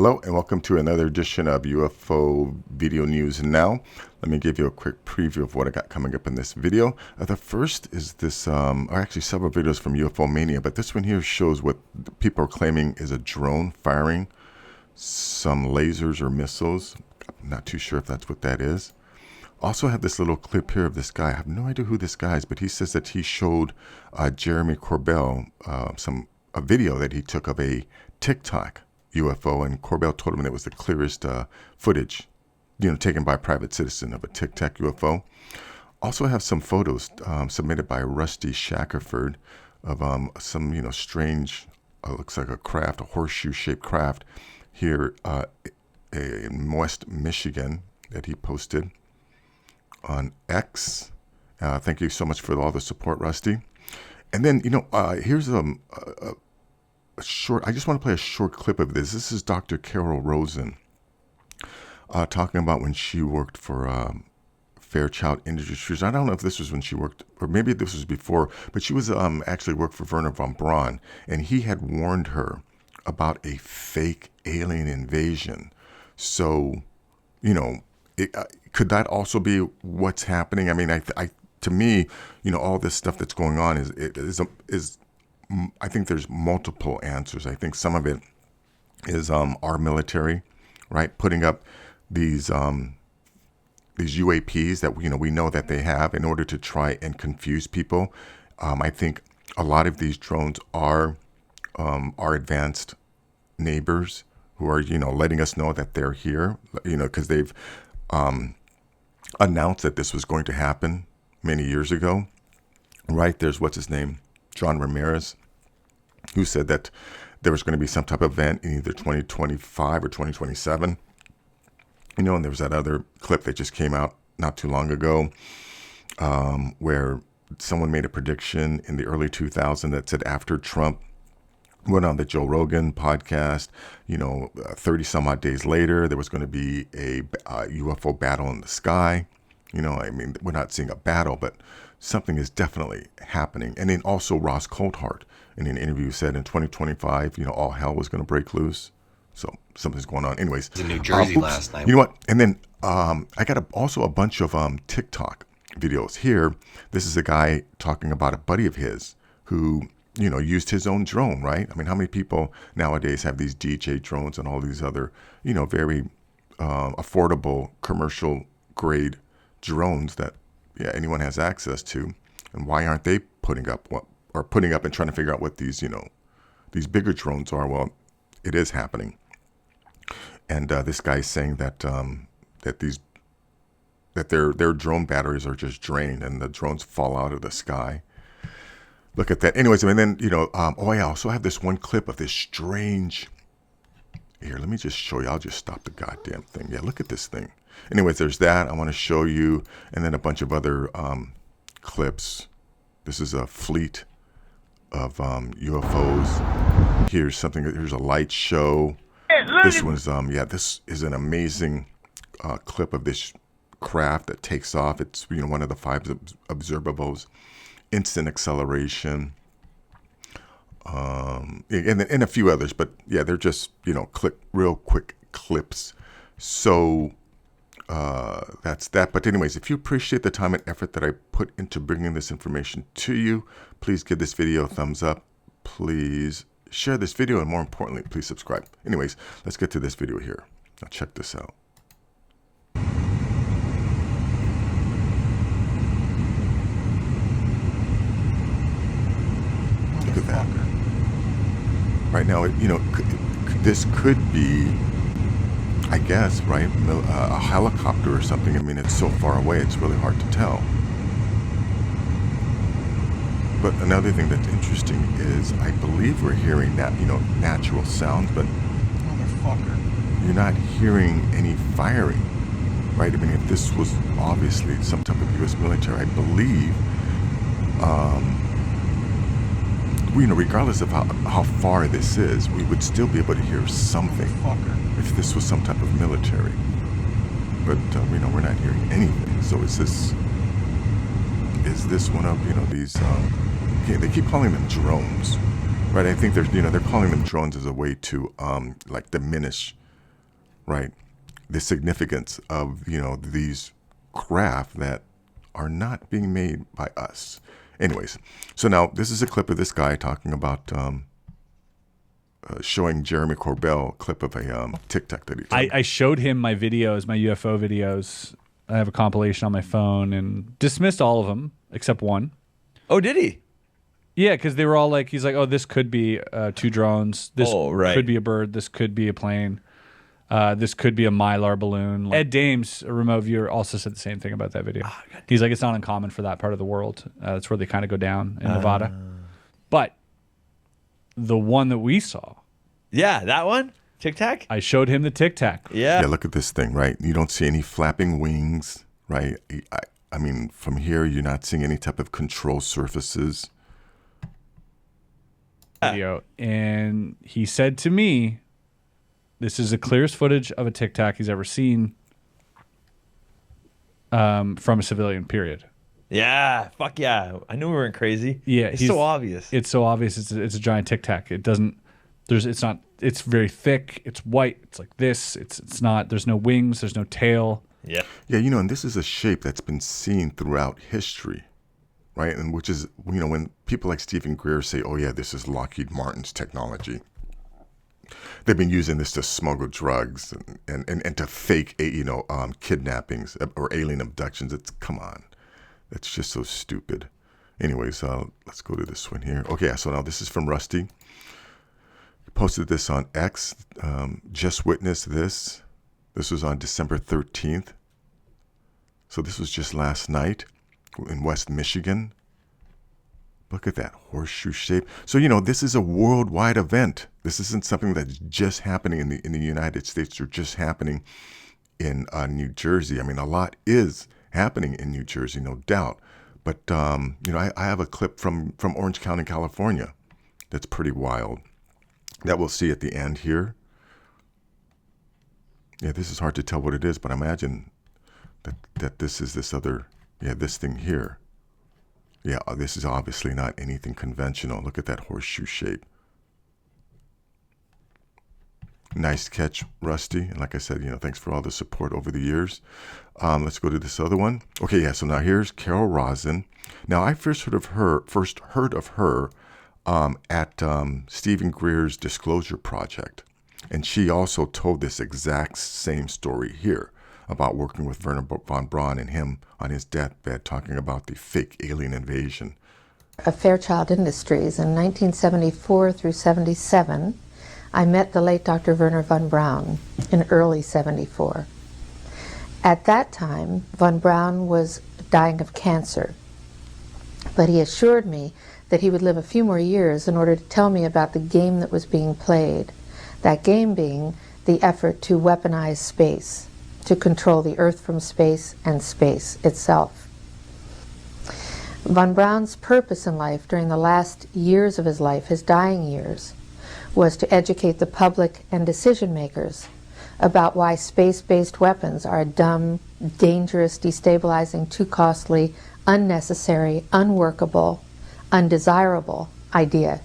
Hello and welcome to another edition of UFO Video News Now. Let me give you a quick preview of what I got coming up in this video. The first is this, or actually several videos from UFO Mania, but this one here shows what people are claiming is a drone firing some lasers or missiles. I'm not too sure if that's what that is. Also have this little clip here of this guy. I have no idea who this guy is, but he says that he showed Jeremy Corbell a video that he took of a TikTok UFO, and Corbell told him that it was the clearest footage, taken by a private citizen of a TikTok UFO. Also have some photos submitted by Rusty Shackerford of some, strange, looks like a craft, a horseshoe-shaped craft here in West Michigan that he posted on X. Thank you so much for all the support, Rusty. And then, here's a short, I just want to play a short clip of this. This is Dr. Carol Rosin talking about when she worked for Fairchild Industries. I don't know if this was when she worked, or maybe this was before, but she was actually worked for Verner von Braun, and he had warned her about a fake alien invasion. So, could that also be what's happening? I mean, to me, all this stuff that's going on is I think there's multiple answers. I think some of it is our military, right, putting up these UAPs that we know that they have in order to try and confuse people. I think a lot of these drones are our advanced neighbors who are letting us know that they're here, because they've announced that this was going to happen many years ago, right? There's what's his name, John Ramirez, who said that there was going to be some type of event in either 2025 or 2027. And there was that other clip that just came out not too long ago, where someone made a prediction in the early 2000s that said after Trump went on the Joe Rogan podcast, 30 some odd days later, there was going to be a UFO battle in the sky. We're not seeing a battle, but something is definitely happening. And then also Ross Coulthart in an interview said in 2025, all hell was going to break loose. So something's going on. Anyways, in New Jersey last night. You know what? And then I got also a bunch of TikTok videos here. This is a guy talking about a buddy of his who, used his own drone, right? I mean, how many people nowadays have these DJ drones and all these other, very affordable commercial grade drones that anyone has access to? And why aren't they putting up and trying to figure out what these these bigger drones are? Well, it is happening. And this guy's saying that their drone batteries are just drained and the drones fall out of the sky. Look at that. Anyways, and then I also have this one clip of this strange. Here, let me just show you. I'll just stop the goddamn thing. Yeah, look at this thing. Anyways, there's that I want to show you, and then a bunch of other clips. This is a fleet of UFOs. Here's a light show. This one's this is an amazing clip of this craft that takes off. It's one of the 5 observables, instant acceleration, and a few others. But yeah, they're just real quick clips. So that's that. But anyways, if you appreciate the time and effort that I put into bringing this information to you, please give this video a thumbs up. Please share this video, and more importantly, please subscribe. Anyways, let's get to this video here. Now check this out. Look at that. Right now, this could be, I guess, right, a helicopter or something. I mean, it's so far away, it's really hard to tell. But another thing that's interesting is I believe we're hearing natural sounds, but you're not hearing any firing, right? I mean, if this was obviously some type of U.S. military, I believe, regardless of how far this is, we would still be able to hear something if this was some type of military. But we're not hearing anything. So is this one of these? They keep calling them drones, right? I think they're calling them drones as a way to diminish right? The significance of, these craft that are not being made by us. Anyways, so now this is a clip of this guy talking about showing Jeremy Corbell a clip of a TikTok that he took. I showed him my videos, my UFO videos. I have a compilation on my phone and dismissed all of them except one. Oh, did he? Yeah, because they were all like, he's like, oh, this could be 2 drones. This could be a bird. This could be a plane. This could be a Mylar balloon. Ed Dames, a remote viewer, also said the same thing about that video. Oh, he's like, it's not uncommon for that part of the world. That's where they kind of go down in Nevada. But the one that we saw. Yeah, that one? Tic Tac? I showed him the Tic Tac. Yeah, look at this thing, right? You don't see any flapping wings, right? I mean, from here, you're not seeing any type of control surfaces. Video. And he said to me, this is the clearest footage of a Tic Tac he's ever seen from a civilian, period. Yeah, fuck yeah. I knew we weren't crazy. Yeah. It's so obvious. It's so obvious. It's a giant Tic Tac. It doesn't, it's very thick. It's white. It's like this. It's not, there's no wings. There's no tail. Yeah. Yeah, and this is a shape that's been seen throughout history, right? And which is, when people like Stephen Greer say, oh yeah, this is Lockheed Martin's technology. They've been using this to smuggle drugs and to fake, kidnappings or alien abductions. Come on. That's just so stupid. Anyways, let's go to this one here. Okay, so now this is from Rusty. He posted this on X. Just witnessed this. This was on December 13th. So this was just last night in West Michigan. Look at that horseshoe shape. So, this is a worldwide event. This isn't something that's just happening in the United States or just happening in New Jersey. I mean, a lot is happening in New Jersey, no doubt. But, I have a clip from Orange County, California that's pretty wild that we'll see at the end here. Yeah, this is hard to tell what it is, but I imagine that this is this other, this thing here. Yeah, this is obviously not anything conventional. Look at that horseshoe shape. Nice catch, Rusty. And like I said, thanks for all the support over the years. Let's go to this other one. Okay, yeah, so now here's Carol Rosin. Now, I first heard of her at Stephen Greer's Disclosure Project. And she also told this exact same story here about working with Verner von Braun and him on his deathbed, talking about the fake alien invasion. Of Fairchild Industries in 1974 through 77, I met the late Dr. Verner von Braun in early 74. At that time, von Braun was dying of cancer, but he assured me that he would live a few more years in order to tell me about the game that was being played, that game being the effort to weaponize space, to control the Earth from space and space itself. Von Braun's purpose in life during the last years of his life, his dying years, was to educate the public and decision makers about why space-based weapons are a dumb, dangerous, destabilizing, too costly, unnecessary, unworkable, undesirable idea.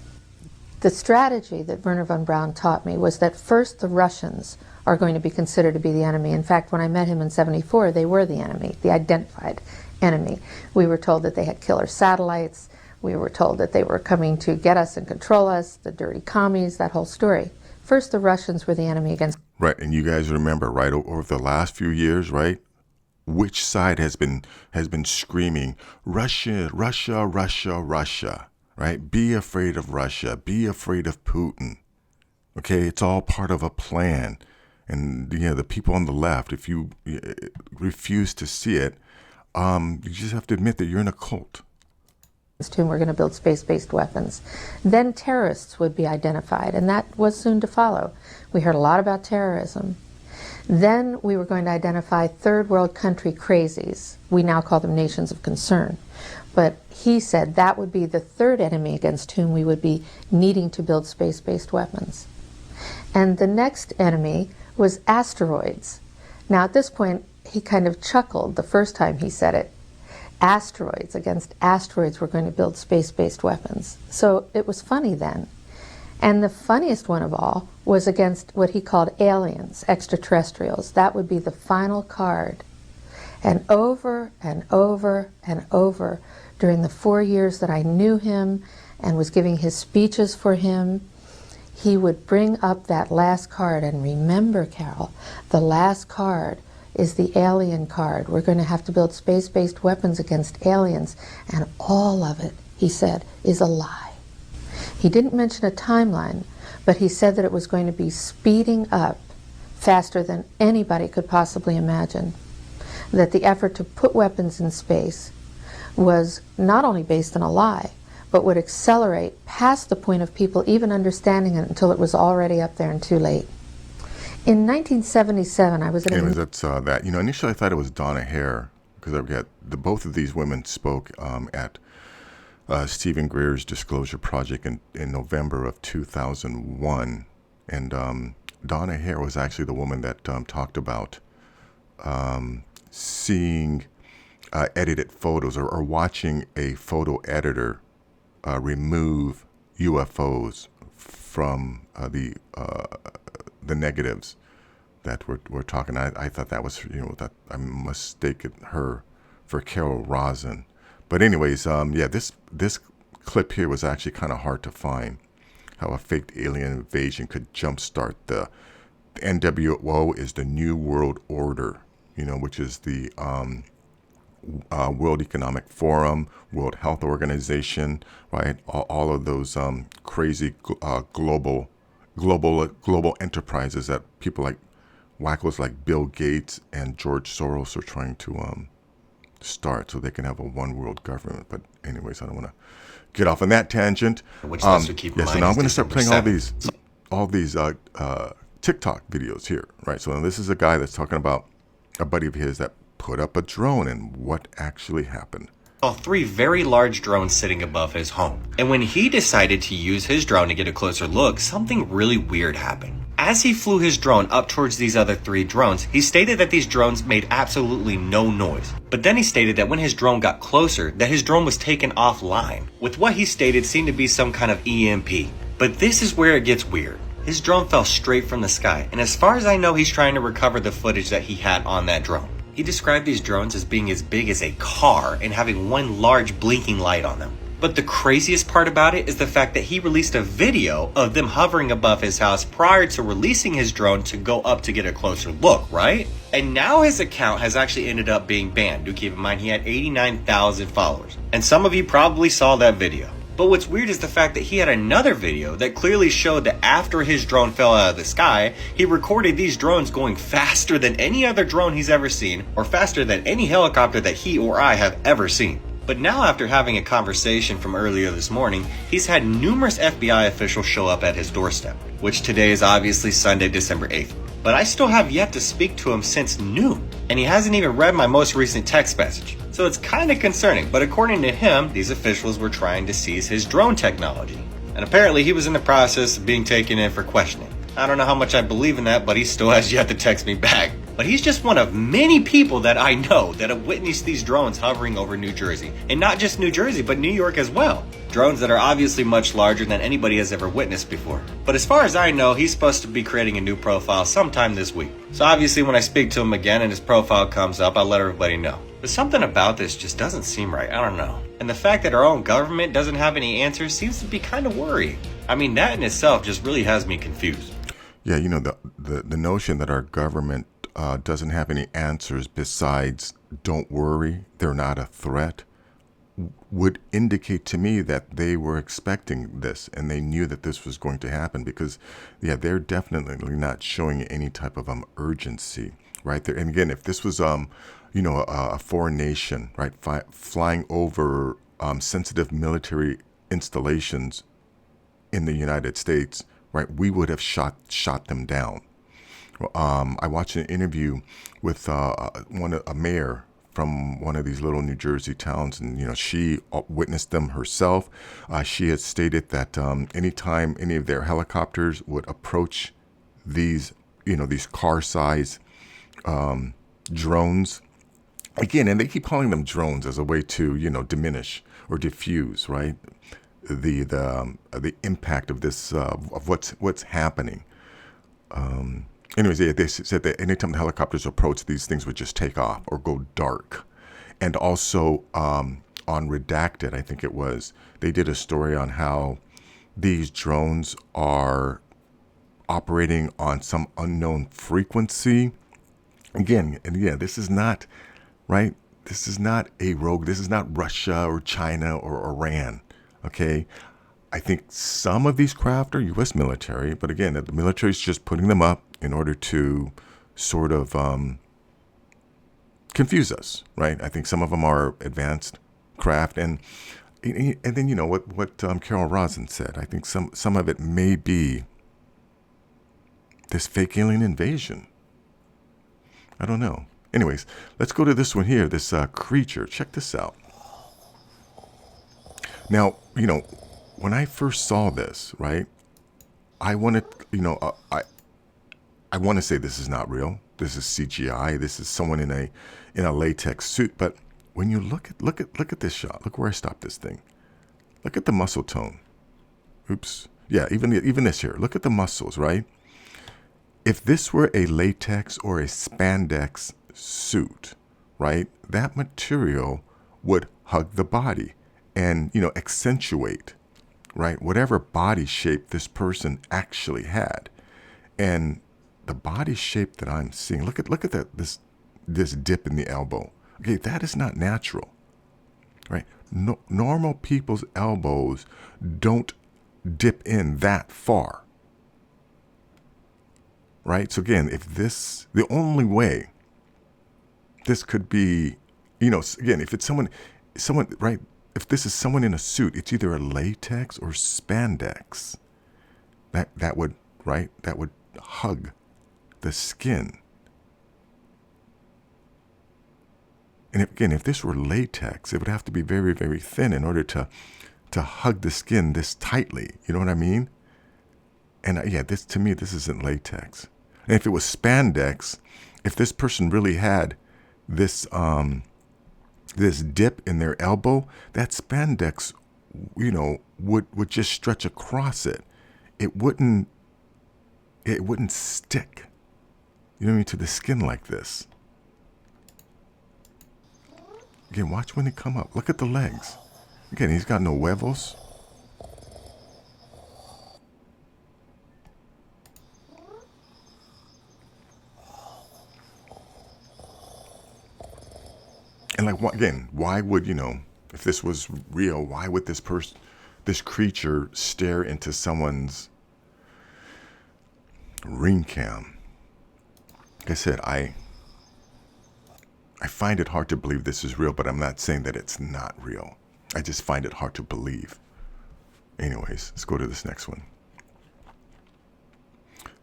The strategy that Verner von Braun taught me was that first the Russians are going to be considered to be the enemy. In fact, when I met him in 74, they were the enemy, the identified enemy. We were told that they had killer satellites. We were told that they were coming to get us and control us, the dirty commies, that whole story. First, the Russians were the enemy against... Right, and you guys remember, right, over the last few years, right, which side has been screaming, Russia, Russia, Russia, Russia, right? Be afraid of Russia. Be afraid of Putin. Okay, it's all part of a plan. And, the people on the left, if you refuse to see it, you just have to admit that you're in a cult. Whom we're going to build space-based weapons. Then terrorists would be identified, and that was soon to follow. We heard a lot about terrorism. Then we were going to identify third world country crazies. We now call them nations of concern. But he said that would be the third enemy against whom we would be needing to build space-based weapons. And the next enemy was asteroids. Now at this point, he kind of chuckled the first time he said it. Asteroids, against asteroids, we're going to build space-based weapons. So it was funny then. And the funniest one of all was against what he called aliens, extraterrestrials. That would be the final card. And over and over and over during the 4 years that I knew him and was giving his speeches for him, he would bring up that last card. And remember, Carol, the last card is the alien card. We're going to have to build space-based weapons against aliens. And all of it, he said, is a lie. He didn't mention a timeline, but he said that it was going to be speeding up faster than anybody could possibly imagine. That the effort to put weapons in space was not only based on a lie, but would accelerate past the point of people even understanding it until it was already up there and too late. In 1977, I was at Anyways, that's that. You know, initially I thought it was Donna Hare, because I've got both of these women spoke at Stephen Greer's Disclosure Project in November of 2001. And Donna Hare was actually the woman that talked about seeing edited photos or watching a photo editor remove UFOs from the negatives that we're talking. I thought that was, that I mistaken her for Carol Rosin. But anyways, yeah, this clip here was actually kind of hard to find. How a faked alien invasion could jumpstart the NWO is the New World Order, which is the World Economic Forum, World Health Organization, right? All of those crazy global enterprises that people like wackos like Bill Gates and George Soros are trying to start so they can have a one world government. But anyways, I don't want to get off on that tangent. Which also keep in mind, so now I'm going to start playing all these TikTok videos here, right? So this is a guy that's talking about a buddy of his that put up a drone and what actually happened. Saw 3 very large drones sitting above his home. And when he decided to use his drone to get a closer look, something really weird happened. As he flew his drone up towards these other 3 drones, he stated that these drones made absolutely no noise. But then he stated that when his drone got closer, that his drone was taken offline, with what he stated seemed to be some kind of EMP. But this is where it gets weird. His drone fell straight from the sky, and as far as I know, he's trying to recover the footage that he had on that drone. He described these drones as being as big as a car and having one large blinking light on them. But the craziest part about it is the fact that he released a video of them hovering above his house prior to releasing his drone to go up to get a closer look, right? And now his account has actually ended up being banned. Do keep in mind he had 89,000 followers. And some of you probably saw that video. But what's weird is the fact that he had another video that clearly showed that after his drone fell out of the sky, he recorded these drones going faster than any other drone he's ever seen, or faster than any helicopter that he or I have ever seen. But now, after having a conversation from earlier this morning, he's had numerous FBI officials show up at his doorstep, which today is obviously Sunday, December 8th. But I still have yet to speak to him since noon, and he hasn't even read my most recent text message. So it's kind of concerning, but according to him, these officials were trying to seize his drone technology. And apparently he was in the process of being taken in for questioning. I don't know how much I believe in that, but he still has yet to text me back. But he's just one of many people that I know that have witnessed these drones hovering over New Jersey. And not just New Jersey, but New York as well. Drones that are obviously much larger than anybody has ever witnessed before. But as far as I know, he's supposed to be creating a new profile sometime this week. So obviously when I speak to him again and his profile comes up, I'll let everybody know. But something about this just doesn't seem right. I don't know. And the fact that our own government doesn't have any answers seems to be kind of worrying. I mean, that in itself just really has me confused. Yeah, the notion that our government doesn't have any answers besides don't worry, they're not a threat, would indicate to me that they were expecting this and they knew that this was going to happen, because yeah, they're definitely not showing any type of urgency right there. And again, if this was a foreign nation, right, flying over sensitive military installations in the United States, right, we would have shot them down. I watched an interview with a mayor from one of these little New Jersey towns, and she witnessed them herself. She had stated that anytime any of their helicopters would approach these car-size drones, again, and they keep calling them drones as a way to diminish or diffuse, right? the impact of this of what's happening. Anyways, they said that anytime the helicopters approach, these things would just take off or go dark. And also on Redacted, I think it was, they did a story on how these drones are operating on some unknown frequency. Again, and yeah, this is not, right? This is not a rogue. This is not Russia or China or Iran, okay? I think some of these craft are U.S. military, but again, the military is just putting them up in order to sort of confuse us, right? I think some of them are advanced craft, and then you know what Carol Rosin said. I think some of it may be this fake alien invasion. I don't know. Anyways, let's go to this one here. This creature. Check this out. Now, you know, when I first saw this, right, I wanted, you know, I want to say this is not real. This is CGI. This is someone in a latex suit. But when you look at this shot, look where I stopped this thing. Look at the muscle tone. Oops. Yeah, even this here. Look at the muscles, right? If this were a latex or a spandex suit, right, that material would hug the body and, you know, accentuate, right, whatever body shape this person actually had. And the body shape that I'm seeing, look at this dip in the elbow. Okay, that is not natural, right? No, normal people's elbows don't dip in that far. Right? So again, if this, the only way this could be, you know, again, if it's someone, right? If this is someone in a suit, it's either a latex or spandex. That would, right? That would hug the skin. And if this were latex, it would have to be very, very thin in order to hug the skin this tightly. You know what I mean? And yeah, to me, this isn't latex. And if it was spandex, if this person really had this this dip in their elbow, that spandex, you know, would just stretch across it. It wouldn't stick, you know what I mean, to the skin like this. Again, watch when they come up. Look at the legs. Again, he's got no huevos. And like, again, why would, you know, if this was real, why would this creature stare into someone's ring cam? Like I said, I find it hard to believe this is real, but I'm not saying that it's not real. I just find it hard to believe. Anyways, let's go to this next one.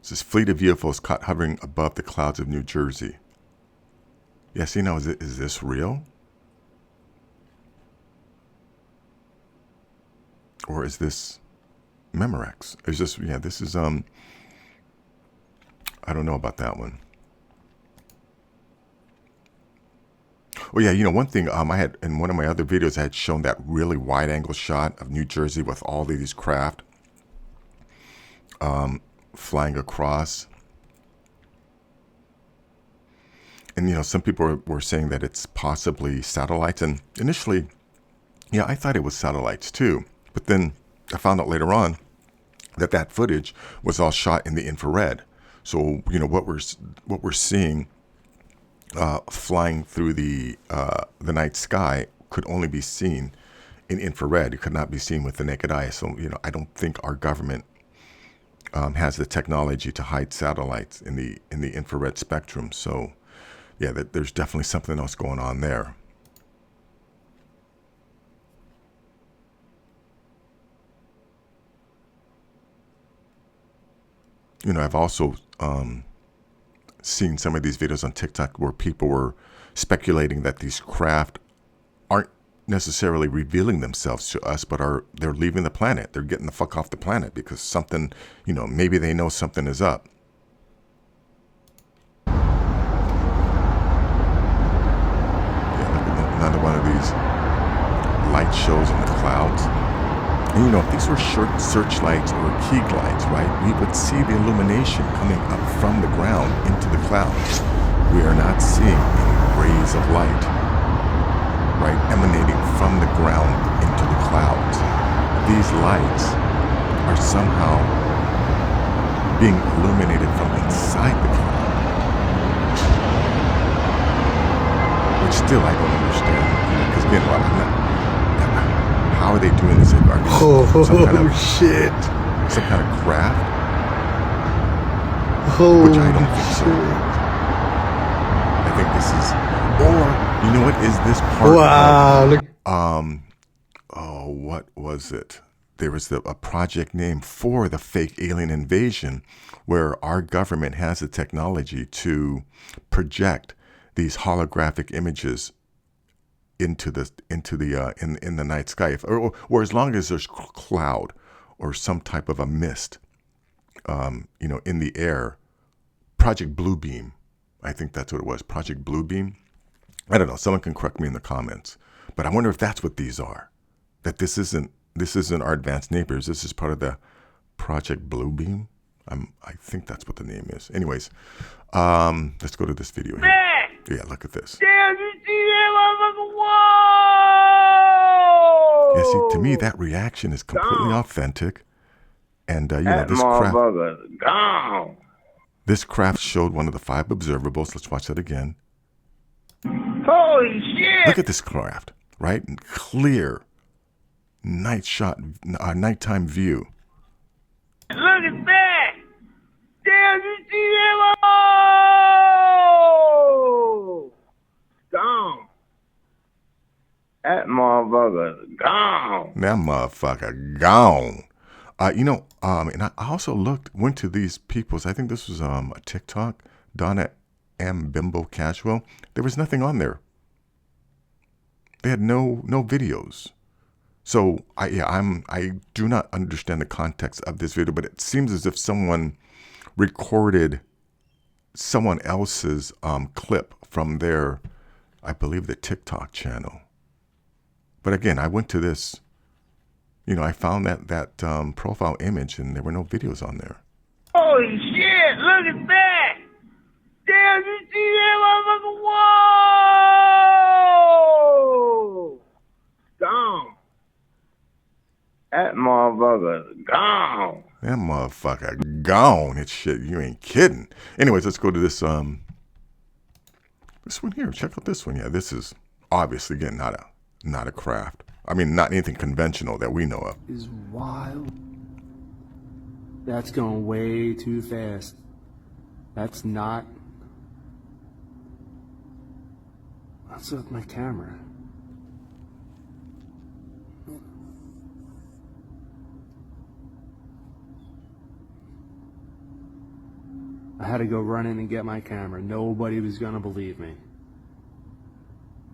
This is fleet of UFOs caught hovering above the clouds of New Jersey. Yeah, see now, is this real? Or is this Memorex? Is this, yeah, this is, I don't know about that one. Oh yeah, you know, one thing I had, in one of my other videos, I had shown that really wide angle shot of New Jersey with all of these craft flying across. And, you know, some people were saying that it's possibly satellites. And initially, yeah, I thought it was satellites too. But then I found out later on that footage was all shot in the infrared. So, you know, what we're seeing flying through the night sky could only be seen in infrared. It could not be seen with the naked eye. So, you know, I don't think our government has the technology to hide satellites in the infrared spectrum. So, yeah, there's definitely something else going on there. You know, I've also seen some of these videos on TikTok where people were speculating that these craft aren't necessarily revealing themselves to us, but they're leaving the planet. They're getting the fuck off the planet because something, you know, maybe they know something is up. Another one of these light shows in the clouds. And, if these were searchlights or key lights, right, we would see the illumination coming up from the ground into the clouds. We are not seeing any rays of light, right, emanating from the ground into the clouds. These lights are somehow being illuminated from inside the cloud, which still I don't understand. Because again, how are they doing this? Are they some kind of shit? Some kind of craft? Holy which I don't think so. I think this is, or you know what? Is this part of? Oh, what was it? There was a project name for the fake alien invasion, where our government has the technology to project these holographic images into the in the night sky, or as long as there's cloud or some type of a mist, in the air. Project Bluebeam, I think that's what it was. Project Bluebeam. I don't know. Someone can correct me in the comments, but I wonder if that's what these are. That this isn't our advanced neighbors. This is part of the Project Bluebeam. I think that's what the name is. Anyways, let's go to this video here. Yeah, look at this. Damn, you see that motherfucker? Whoa! Yeah, see, to me, that reaction is completely authentic. And, that this craft... gone. This craft showed one of the 5 observables. Let's watch that again. Holy shit! Look at this craft, right? Clear, nighttime view. Look at that! Damn, you see that? Gone. That motherfucker gone. That motherfucker gone. And I also went to these people's, I think this was a TikTok, Donna M. Bimbo Casual. There was nothing on there. They had no videos. So I do not understand the context of this video, but it seems as if someone recorded someone else's clip from their, I believe, the TikTok channel. But again, I went to this, I found that profile image and there were no videos on there. Holy shit, look at that! Damn, you see that motherfucker? Whoa! Gone. That motherfucker gone. That motherfucker gone. It's shit. You ain't kidding. Anyways, let's go to this one here. Check out this one. Yeah, this is obviously, again, not a craft. I mean, not anything conventional that we know of. Is wild. That's going way too fast. That's not. What's with my camera? I had to go run in and get my camera. Nobody was gonna believe me.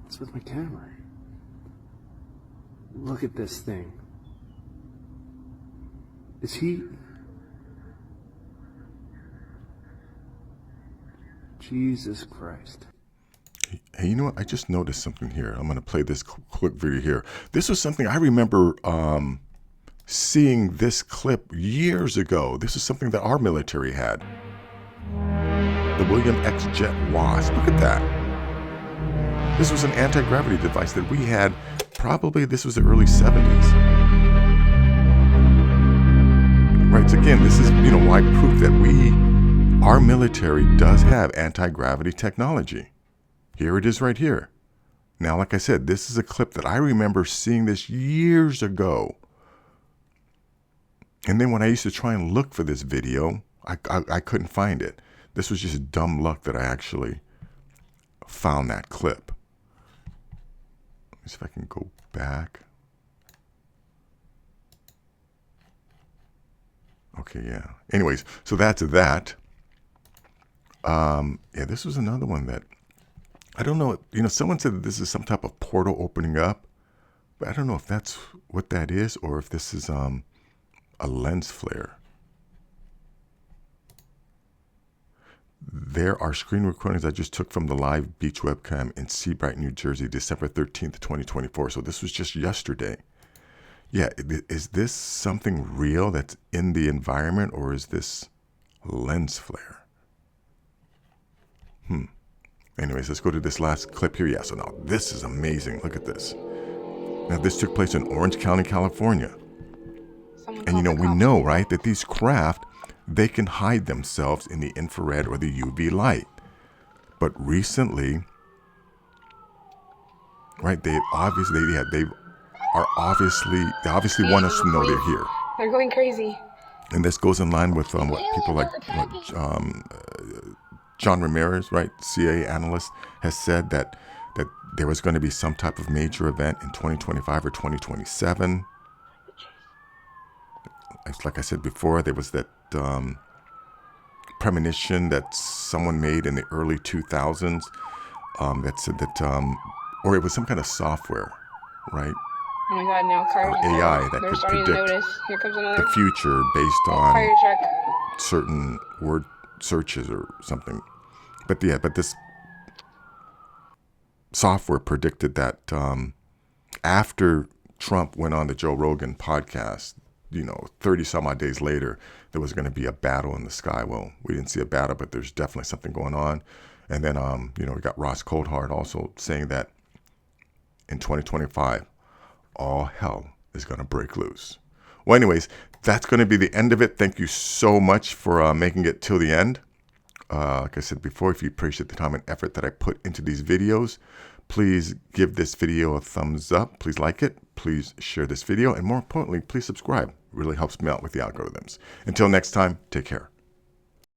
What's with my camera? Look at this thing. Is he... Jesus Christ. Hey, you know what? I just noticed something here. I'm going to play this quick video here. This was something I remember seeing this clip years ago. This is something that our military had. The William X. Jet Wasp. Look at that. This was an anti-gravity device that we had. Probably this was the early 70s. Right, so again, this is, why proof that our military does have anti-gravity technology. Here it is right here. Now, like I said, this is a clip that I remember seeing this years ago. And then when I used to try and look for this video, I couldn't find it. This was just dumb luck that I actually found that clip. Let me see if I can go back. Okay, yeah. Anyways, so that's that. Yeah, this was another one that, I don't know, someone said that this is some type of portal opening up, but I don't know if that's what that is or if this is a lens flare. There are screen recordings I just took from the live beach webcam in Seabright, New Jersey, December 13th, 2024. So this was just yesterday. Yeah, is this something real that's in the environment, or is this lens flare? Anyways, let's go to this last clip here. Yeah, so now this is amazing. Look at this. Now, this took place in Orange County, California. And you know, we know, right, that these craft, they can hide themselves in the infrared or the UV light. But recently, right, they obviously want us to know they're here. They're going crazy. And this goes in line with what people like John Ramirez, right, CIA analyst, has said that there was going to be some type of major event in 2025 or 2027. It's like I said before, there was that premonition that someone made in the early 2000s that said that, or it was some kind of software, right? Oh my God! Now cars. AI that they're could starting predict to notice. Here comes another. the future based on fire truck. certain word searches or something. But yeah, but this software predicted that after Trump went on the Joe Rogan podcast, 30 some odd days later, there was going to be a battle in the sky. Well, we didn't see a battle, but there's definitely something going on. And then, we got Ross Coldhart also saying that in 2025, all hell is going to break loose. Well, anyways, that's going to be the end of it. Thank you so much for making it till the end. Like I said before, if you appreciate the time and effort that I put into these videos, please give this video a thumbs up. Please like it. Please share this video. And more importantly, please subscribe. It really helps me out with the algorithms. Until next time, take care.